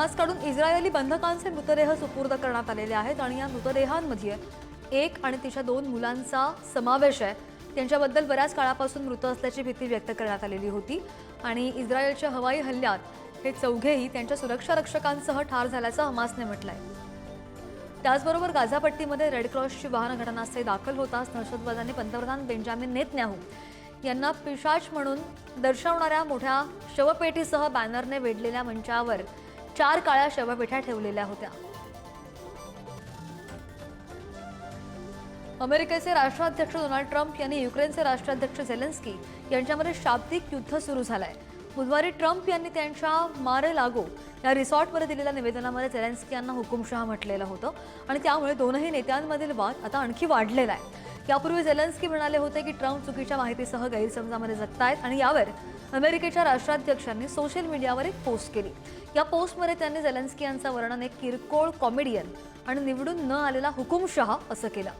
हमासकडून Israeli बंधकांचे मृतदेह सुपूर्द करण्यात आलेले आहेत आणि या मृतदेहांमध्ये एक आणि तिच्या 2 मुलांचा समावेश आहे। त्यांच्याबद्दल बऱ्याच काळापासून मृत असल्याची भीती व्यक्त करण्यात आलेली होती आणि इस्रायलच्या हवाई हल्ल्यात हे चौघेही त्यांच्या सुरक्षा रक्षकांसह ठार झाल्याचं हमासने म्हटलंय। त्याचबरोबर गाझापट्टीमध्ये रेड क्रॉसची वाहन घटनास्थळी दाखल होताच दहशतवाद्यांनी पंतप्रधान बेंजामिन नेतन्याहू यांना पिशाच म्हणून दर्शवणाऱ्या मोठ्या शवपेटीसह बॅनरने वेढलेल्या मंचावर 4 काळ्या शवपेट्या ठेवलेल्या होत्या। अमेरिकेचे राष्ट्राध्यक्ष डोनाल्ड ट्रम्प यांनी युक्रेनचे राष्ट्राध्यक्ष झेलेन्स्की यांच्यामध्ये शाब्दिक युद्ध सुरू झालंय। बुधवारी ट्रम्प यांनी त्यांच्या मार-ए-लागो या रिसॉर्टमध्ये दिलेल्या निवेदनामध्ये झेलेन्स्की यांना हुकुमशहा म्हटलेलं होतं आणि त्यामुळे दोनही नेत्यांमधील वाद आता आणखी वाढलेला आहे। यापूर्वी झेलेन्स्की म्हणाले होते की ट्रम्प चुकीच्या माहितीसह गैरसमजामध्ये जगतायत आणि यावर अमेरिकेच्या राष्ट्राध्यक्षांनी सोशल मीडियावर एक पोस्ट केली। या पोस्टमध्ये त्यांनी झेलेन्स्की यांचं वर्णन एक किरकोळ कॉमेडियन आणि निवडून न आलेला हुकुमशहा असं केलं।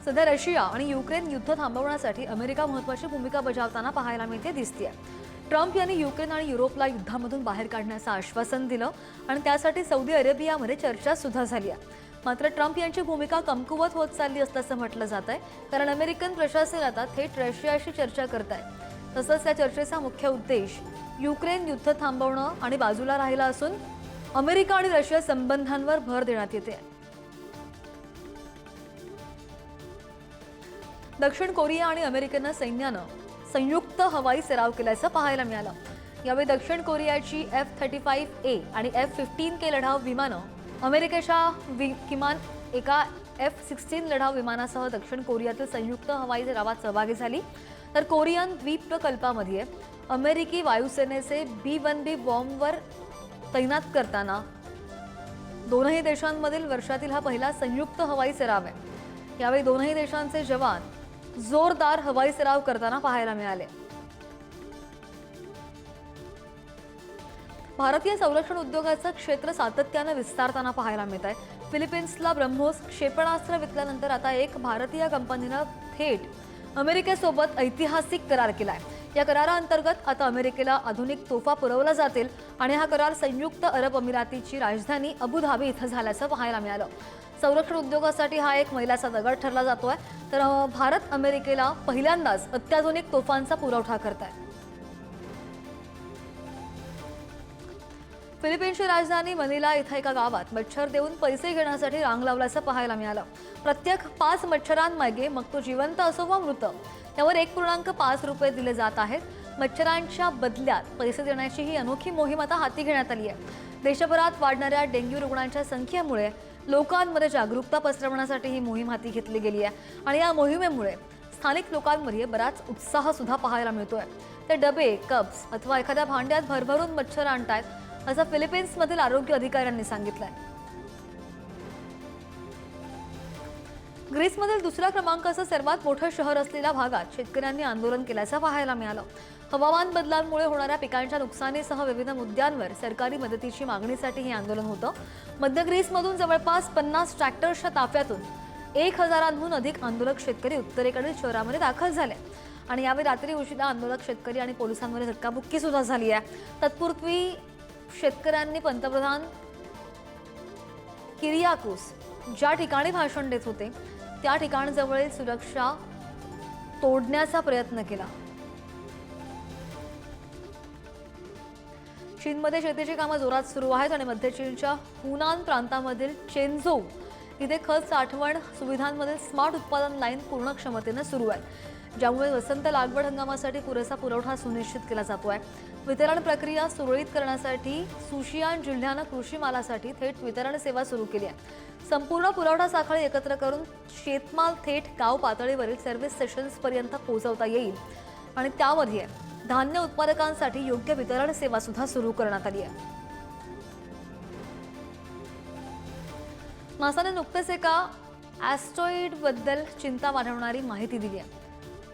सध्या रशिया आणि युक्रेन युद्ध थांबवण्यासाठी अमेरिका महत्त्वाची भूमिका बजावताना पाहायला मिळते दिसते। ट्रम्प यांनी युक्रेन आणि युरोपला युद्धामधून बाहेर काढण्याचं आश्वासन दिलं आणि त्यासाठी सौदी अरेबियामध्ये चर्चा सुद्धा झाली आहे। मात्र ट्रम्प यांची भूमिका कमकुवत होत चालली असल्याचं म्हटलं जात आहे, कारण अमेरिकन प्रशासन आता थेट रशियाशी चर्चा करत आहे। तसंच या चर्चेचा मुख्य उद्देश युक्रेन युद्ध थांबवणं आणि बाजूला राहिला असून अमेरिका आणि रशिया संबंधांवर भर देण्यात येते। दक्षिण कोरिया आणि अमेरिकेनं सैन्यानं संयुक्त हवाई सराव केल्याचं पाहायला मिळालं। यावेळी दक्षिण कोरियाची F-35A आणि F-15K लढाऊ विमानं अमेरिकेच्या किमान एका F-16 लढाऊ विमानासह दक्षिण कोरियातील संयुक्त हवाई सरावात सहभागी झाली। तर कोरियन द्वीपकल्पामध्ये अमेरिकी वायुसेनेचे B-1B बॉम्बवर तैनात करताना दोनही देशांमधील वर्षातील हा पहिला संयुक्त हवाई सराव आहे। यावेळी दोनही देशांचे जवान जोरदार हवाई सराव करताना पाहायला मिळाले। भारतीय संरक्षण उद्योगाचं क्षेत्र सातत्याने विस्तारताना पाहायला मिळत आहे। फिलिपिन्सला ब्रह्मोस क्षेपणास्त्र विकल्यानंतर आता एक भारतीय कंपनीनं थेट अमेरिकेसोबत ऐतिहासिक करार केलाय। या कराराअंतर्गत आता अमेरिकेला आधुनिक तोफा पुरवल्या जातील आणि हा करार संयुक्त अरब अमिरातीची राजधानी अबू धाबी इथं झाल्याचं पाहायला मिळालं। संरक्षण उद्योगासाठी हा एक मैलाचा दगड ठरला जातोय, तर भारत अमेरिकेला पहिल्यांदाच अत्याधुनिक तोफांचा पुरवठा करताय। फिलिपिन्सची राजधानी मनिला इथं एका गावात मच्छर देऊन पैसे घेण्यासाठी रांग लावल्याचं पाहायला मिळालं। प्रत्येक 5 मच्छरांमागे, मग तो जिवंत असो वा मृत, त्यावर 1.5 रुपये दिले जात आहेत। मच्छरांच्या बदल्यात पैसे देण्याची ही अनोखी मोहीम आता हाती घेण्यात आली आहे। देशभरात वाढणाऱ्या डेंग्यू रुग्णांच्या संख्येमुळे लोकांमध्ये जागरूकता पसरवण्यासाठी ही मोहीम हाती घेतली गेली आहे आणि या मोहिमेमुळे स्थानिक लोकांमध्ये बराच उत्साह सुद्धा पाहायला मिळतोय। ते डबे, कप्स अथवा एखाद्या भांड्यात भरभरून मच्छर आणतायत असं फिलिपिन्समधील आरोग्य अधिकाऱ्यांनी सांगितलंय। ग्रीसमधील दुसऱ्या क्रमांकाचं सर्वात मोठं शहर असलेल्या भागात शेतकऱ्यांनी आंदोलन केल्याचं पाहायला मिळालं। हवामान बदलांमुळे होणाऱ्या पिकांच्या नुकसानीसह विविध मुद्द्यांवर सरकारी मदतीची मागणीसाठी हे आंदोलन होतं। मध्य ग्रीसमधून जवळपास 50 ट्रॅक्टर्सच्या ताफ्यातून 1000हून अधिक आंदोलक शेतकरी उत्तरेकडील शहरामध्ये दाखल झाले आणि यावेळी रात्री उशिरा आंदोलक शेतकरी आणि पोलिसांमध्ये धक्काबुक्की सुद्धा झाली आहे। तत्पूर्वी शेतकऱ्यांनी पंतप्रधान किरियाकोस ज्या ठिकाणी भाषण देत होते त्या ठिकाणजवळील सुरक्षा तोडण्याचा प्रयत्न केला। चीनमध्ये शेतीची कामं जोरात सुरू आहेत आणि मध्य चीनच्या हुनान प्रांतामधील चेंझोऊ इथे खत साठवण सुविधांमधील स्मार्ट उत्पादन लाईन पूर्ण क्षमतेने सुरू आहे, ज्यामुळे वसंत लागवड हंगामासाठी पुरेसा पुरवठा सुनिश्चित केला जातो आहे। वितरण प्रक्रिया सुरळीत करण्यासाठी सुशियान जिल्ह्यानं कृषी मालासाठी थेट वितरण सेवा सुरू केली आहे। संपूर्ण पुरवठा साखळी एकत्र करून शेतमाल थेट गाव पातळीवरील सर्व्हिस स्टेशन्स पर्यंत पोहोचवता येईल आणि त्यामध्ये धान्य उत्पादकांसाठी योग्य वितरण सेवा सुद्धा सुरू करण्यात आली आहे। नासाने नुकतेच एका ॲस्ट्रॉइड बद्दल चिंता वाढवणारी माहिती दिली आहे।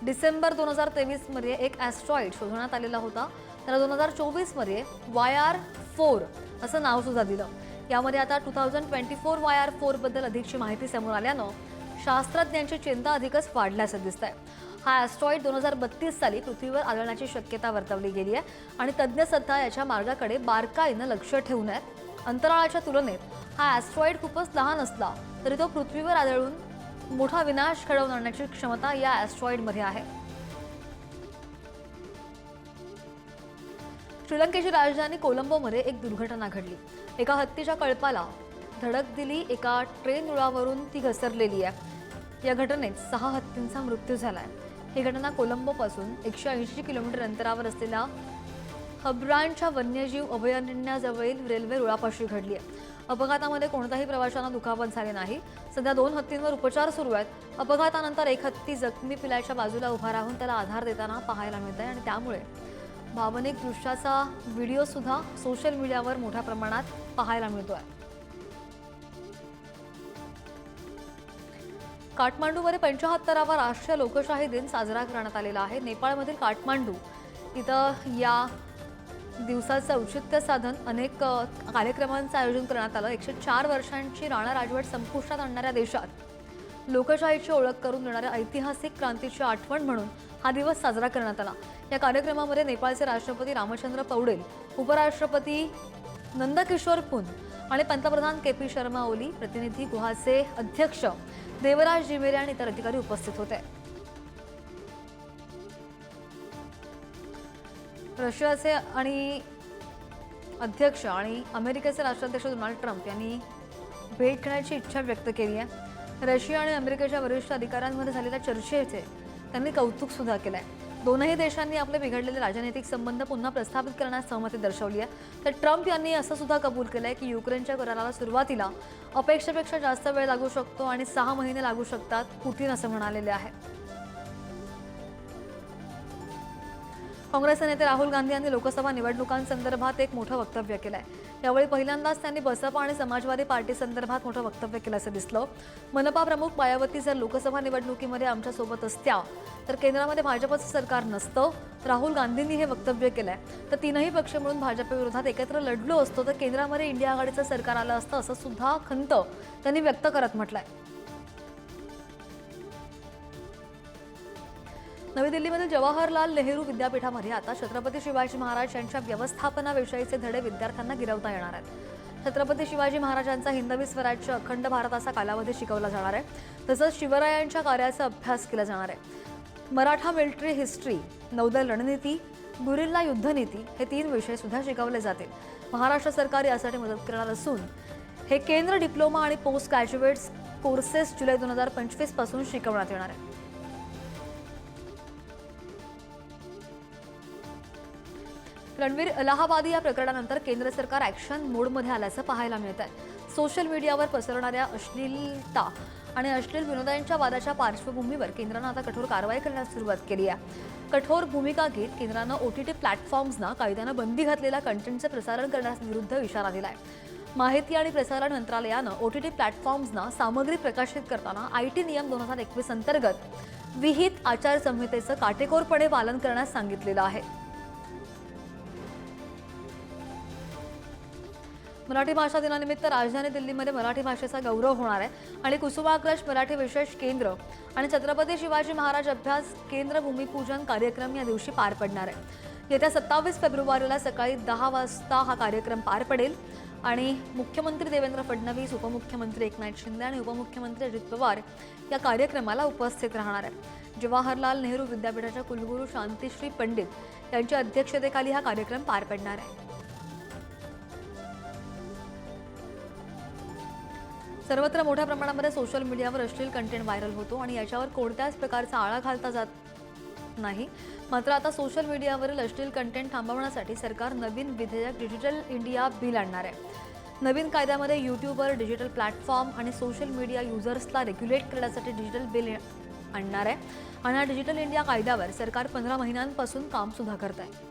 डिसेंबर 2023 मध्ये एक ॲस्ट्रॉइड शोधण्यात आलेला होता, त्याला 2024 मध्ये YR4 असं नाव सुद्धा दिलं। यामध्ये आता 2024 YR4 बद्दल अधिकची माहिती समोर आल्यानं शास्त्रज्ञांची चिंता अधिकच वाढल्याचं दिसतंय। हा ॲस्ट्रॉइड 2032 साली पृथ्वीवर आढळण्याची शक्यता वर्तवली गेली आहे आणि तज्ज्ञ सध्या याच्या मार्गाकडे बारकाईनं लक्ष ठेवून आहेत. अंतराळाच्या तुलनेत हा ॲस्ट्रॉइड खूपच लहान असला तरी तो पृथ्वीवर आढळून मोठा विनाश घडवून आणण्याची क्षमता या ॲस्ट्रॉइडमध्ये आहे. श्रीलंकेची राजधानी कोलंबोमध्ये एक दुर्घटना घडली. एका हत्तीच्या कळपाला धडक दिली. एका ट्रेन रुळावरून ती घसरलेली आहे. या घटनेत 6 हत्तींचा मृत्यू झालाय. ही घटना कोलंबोपासून 180 किलोमीटर अंतरावर असलेल्या हब्रानच्या वन्यजीव अभयारण्याजवळील रेल्वे रुळापाशी घडली आहे. अपघातामध्ये कोणत्याही प्रवाशांना दुखापत झाली नाही. सध्या 2 हत्तींवर उपचार सुरू आहेत. अपघातानंतर एक हत्ती जखमी पिलाच्या बाजूला उभा राहून त्याला आधार देताना पाहायला मिळत आहे आणि त्यामुळे भावनिक दृश्याचा व्हिडिओ सुद्धा सोशल मीडियावर मोठ्या प्रमाणात पाहायला मिळतोय. काठमांडूमध्ये 75वा राष्ट्रीय लोकशाही दिन साजरा करण्यात आलेला आहे. नेपाळमधील काठमांडू इथं या दिवसाचं औचित्य साधन अनेक कार्यक्रमांचं आयोजन करण्यात आलं. 104 वर्षांची राणा राजवट संपुष्टात आणणाऱ्या देशात लोकशाहीची ओळख करून देणाऱ्या ऐतिहासिक क्रांतीची आठवण म्हणून हा दिवस साजरा करण्यात आला. या कार्यक्रमामध्ये नेपाळचे राष्ट्रपती रामचंद्र पौडेल, उपराष्ट्रपती नंदकिशोर पुन आणि पंतप्रधान KP शर्मा ओली, प्रतिनिधी गुहाचे अध्यक्ष देवराज जिमेरे आणि इतर अधिकारी उपस्थित होते. रशियाचे आणि अध्यक्ष आणि अमेरिकेचे राष्ट्राध्यक्ष डोनाल्ड ट्रम्प यांनी भेट घेण्याची इच्छा व्यक्त केली आहे. रशिया आणि अमेरिकेच्या वरिष्ठ अधिकाऱ्यांमध्ये झालेल्या चर्चेचे त्यांनी कौतुक सुद्धा केलं आहे. दोनही देशांनी आपले बिघडलेले राजनैतिक संबंध पुन्हा प्रस्थापित करण्यास सहमती दर्शवली आहे. तर ट्रम्प यांनी असं सुद्धा कबूल केलं आहे की युक्रेनच्या कराराला सुरुवातीला अपेक्षेपेक्षा जास्त वेळ लागू शकतो आणि 6 महिने लागू शकतात, पुतिन असं म्हणालेले आहे. काँग्रेसचे नेते राहुल गांधी यांनी लोकसभा निवडणुकांसंदर्भात एक मोठं वक्तव्य केलं आहे. यावेळी पहिल्यांदाच त्यांनी बसपा आणि समाजवादी पार्टी संदर्भात मोठं वक्तव्य केल्याचं दिसलं. मनपा प्रमुख मायावती जर लोकसभा निवडणुकीमध्ये आमच्यासोबत असत्या तर केंद्रामध्ये भाजपचं सरकार नसतं. राहुल गांधींनी हे वक्तव्य केलंय. तर तीनही पक्ष मिळून भाजपविरोधात एकत्र लढलो असतो तर केंद्रामध्ये इंडिया आघाडीचं सरकार आलं असतं, असं सुद्धा खंत त्यांनी व्यक्त करत म्हटलंय. नवी दिल्लीमधील जवाहरलाल नेहरू विद्यापीठामध्ये आता छत्रपती शिवाजी महाराज यांच्या व्यवस्थापनाविषयीचे धडे विद्यार्थ्यांना गिरवता येणार आहेत. छत्रपती शिवाजी महाराजांचा हिंदवी स्वराज्य अखंड भारताचा कालावधी शिकवला जाणार आहे. तसंच शिवरायांच्या कार्याचा अभ्यास केला जाणार आहे. मराठा मिलिटरी हिस्ट्री, नौदल रणनीती, गुरिल्ला युद्धनीती हे 3 विषय सुद्धा शिकवले जातील. महाराष्ट्र सरकार यासाठी मदत करणार असून हे केंद्र डिप्लोमा आणि पोस्ट ग्रॅज्युएट्स कोर्सेस जुलै 2025 पासून शिकवण्यात येणार आहे. रणवीर अलाहाबादी या प्रकरणानंतर केंद्र सरकार ॲक्शन मोडमध्ये आल्याचं पाहायला मिळत आहे. सोशल मीडियावर पसरणाऱ्या अश्लीलता आणि अश्लील विनोदांच्या वादाच्या पार्श्वभूमीवर केंद्रानं आता कठोर कारवाई करण्यास सुरुवात केली आहे. कठोर भूमिका घेत केंद्रानं OTT प्लॅटफॉर्म्सना कायद्यानं बंदी घातलेल्या कंटेंटचं प्रसारण करण्याविरुद्ध इशारा दिला आहे. माहिती आणि प्रसारण मंत्रालयानं OTT प्लॅटफॉर्म्सना सामग्री प्रकाशित करताना IT नियम 2021 अंतर्गत विहित आचारसंहितेचं काटेकोरपणे पालन करण्यास सांगितलेलं आहे. मराठी भाषा दिनानिमित्त राजधानी दिल्लीमध्ये मराठी भाषेचा गौरव होणार आहे आणि कुसुमाग्रज मराठी विशेष केंद्र आणि छत्रपती शिवाजी महाराज अभ्यास केंद्र भूमिपूजन कार्यक्रम या दिवशी पार पडणार आहे. येत्या 27 फेब्रुवारीला सकाळी 10 वाजता हा कार्यक्रम पार पडेल आणि मुख्यमंत्री देवेंद्र फडणवीस, उपमुख्यमंत्री एकनाथ शिंदे आणि उपमुख्यमंत्री अजित पवार या कार्यक्रमाला उपस्थित राहणार आहे. जवाहरलाल नेहरू विद्यापीठाच्या कुलगुरू शांतिश्री पंडित यांच्या अध्यक्षतेखाली हा कार्यक्रम पार पडणार आहे. सर्वत्र मोठ्या प्रमाणामध्ये सोशल मीडियावर अश्लील कंटेंट व्हायरल होतो आणि याच्यावर कोणत्याच प्रकारचा आळा घालता जात नाही. मात्र आता सोशल मीडियावरील अश्लील कंटेंट थांबवण्यासाठी सरकार नवीन विधेयक डिजिटल इंडिया बिल आणणार आहे. नवीन कायद्यामध्ये यूट्यूबर, डिजिटल प्लॅटफॉर्म आणि सोशल मीडिया युजर्सला रेग्युलेट करण्यासाठी डिजिटल बिल आणणार आहे आणि या डिजिटल इंडिया कायद्यावर सरकार 15 महिन्यांपासून काम सुद्धा करत आहे.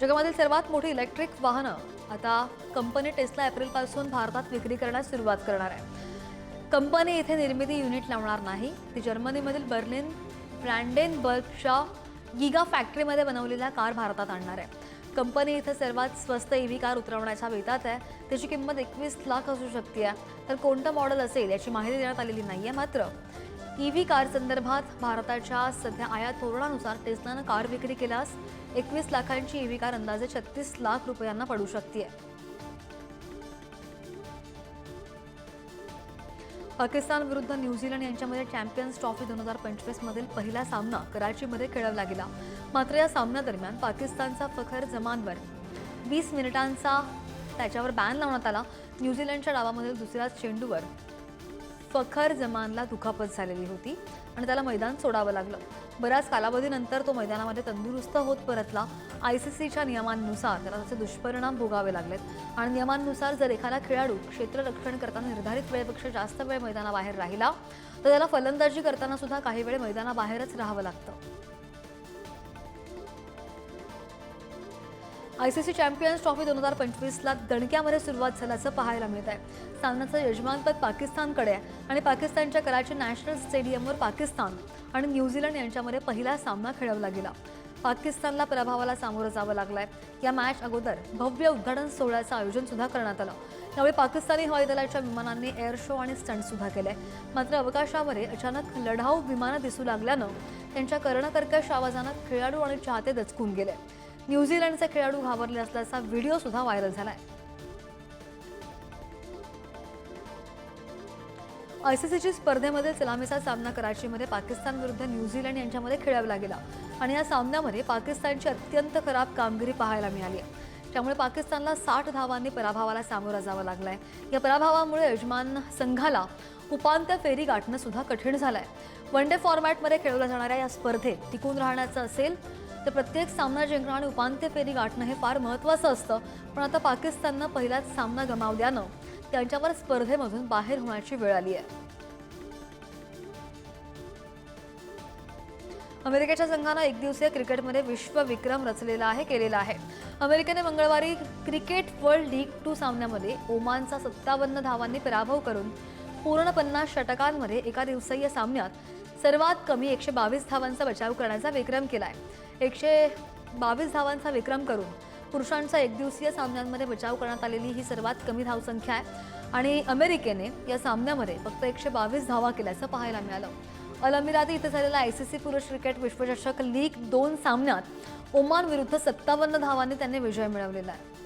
जगामधील सर्वात मोठी इलेक्ट्रिक वाहनं आता कंपनी टेस्ला एप्रिलपासून भारतात विक्री करण्यास सुरुवात करणार आहे. कंपनी इथे निर्मिती युनिट लावणार नाही. ती जर्मनीमधील बर्लिन ब्रँडेनबर्गच्या गिगा फॅक्टरीमध्ये बनवलेल्या कार भारतात आणणार आहे. कंपनी इथे सर्वात स्वस्त ईव्ही कार उतरवण्याच्या बेतात आहे. त्याची किंमत 21 लाख असू शकते. तर कोणतं मॉडेल असेल याची माहिती देण्यात आलेली नाहीये. मात्र ईव्ही कार संदर्भात भारताच्या सध्या आयात धोरणानुसार टेस्लानं कार विक्री केल्यास 21 लाखांची ईव्ही कार अंदाजे 36 लाख रुपयांना पडू शकते. पाकिस्तान विरुद्ध न्यूझीलंड यांच्यामध्ये चॅम्पियन्स ट्रॉफी 2025 मधील पहिला सामना कराचीमध्ये खेळवला गेला. मात्र या सामन्यादरम्यान पाकिस्तानचा फखर जमानवर 20 मिनिटांचा त्याच्यावर बॅन लावण्यात आला. न्यूझीलंडच्या डावामधील दुसऱ्याच चेंडूवर फखर जमानला दुखापत झालेली होती आणि त्याला मैदान सोडावं लागलं. बऱ्याच कालावधीनंतर तो मैदानामध्ये तंदुरुस्त होत परतला. ICCच्या नियमांनुसार त्याला त्याचे दुष्परिणाम भोगावे लागलेत आणि नियमांनुसार जर एखादा खेळाडू क्षेत्ररक्षण करताना निर्धारित वेळेपेक्षा जास्त वेळ मैदानाबाहेर राहिला तर त्याला फलंदाजी करताना सुद्धा काही वेळ मैदानाबाहेरच राहावं लागतं. ICC चॅम्पियन्स ट्रॉफी 2025ला दणक्यामध्ये सुरुवात झाल्याचं पाहायला मिळत आहे. सामन्याचं यजमानपद पाकिस्तानकडे आहे आणि पाकिस्तानच्या कराची नॅशनल स्टेडियमवर पाकिस्तान आणि न्यूझीलंड यांच्यामध्ये पहिला सामना खेळवला गेला. पाकिस्तानला पराभवाला सामोरं जावं लागलंय. या मॅच अगोदर भव्य उद्घाटन सोहळ्याचं आयोजन सुद्धा करण्यात आलं. यावेळी पाकिस्तानी हवाई दलाच्या विमानांनी एअर शो आणि स्टंट सुद्धा केले. मात्र अवकाशामध्ये अचानक लढाऊ विमानं दिसू लागल्यानं त्यांच्या कर्णकर्कश आवाजानं खेळाडू आणि चाहते दचकून गेले. न्यूझीलंडचे खेळाडू घाबरले असल्याचा व्हिडिओ सुद्धा व्हायरल झालाय. ICCच्या स्पर्धेमध्ये सलामीचा सामना कराचीमध्ये पाकिस्तान विरुद्ध न्यूझीलंड यांच्यामध्ये खेळवला गेला आणि या सामन्यामध्ये पाकिस्तानची अत्यंत खराब कामगिरी पाहायला मिळाली आहे. त्यामुळे पाकिस्तानला 60 धावांनी पराभवाला सामोरं जावं लागलंय. या पराभवामुळे यजमान संघाला उपांत्य फेरी गाठणं सुद्धा कठीण झालंय. वन डे फॉर्मॅटमध्ये खेळवल्या जाणाऱ्या या स्पर्धेत टिकून राहण्याचं असेल तर प्रत्येक सामना जिंकणं आणि उपांत्य फेरी गाठणं हे फार महत्त्वाचं असतं. पण आता पाकिस्ताननं पहिलाच सामना गमावल्यानं त्यांच्यावर स्पर्धेमधून बाहेर होण्याची वेळ आली आहे. अमेरिकेच्या संघानं एकदिवसीय क्रिकेटमध्ये विश्वविक्रम केलेला आहे. अमेरिकेने मंगळवारी क्रिकेट वर्ल्ड लीग 2 सामन्यामध्ये ओमानचा 57 धावांनी पराभव करून पूर्ण 50 षटकांमध्ये एका दिवसीय सामन्यात सर्वात कमी 122 धावांचा बचाव करण्याचा विक्रम केलाय. 122 धावांचा विक्रम करून पुरुषांच्या एकदिवसीय सामन्यांमध्ये बचाव करण्यात आलेली ही सर्वात कमी धावसंख्या आहे आणि अमेरिकेने या सामन्यामध्ये फक्त 122 धावा केल्याचं पाहायला मिळालं. अल अमिराती इथे झालेल्या ICC पुरुष क्रिकेट विश्वचषक लीग 2 सामन्यात ओमान विरुद्ध 57 धावांनी त्यांनी विजय मिळवलेला आहे.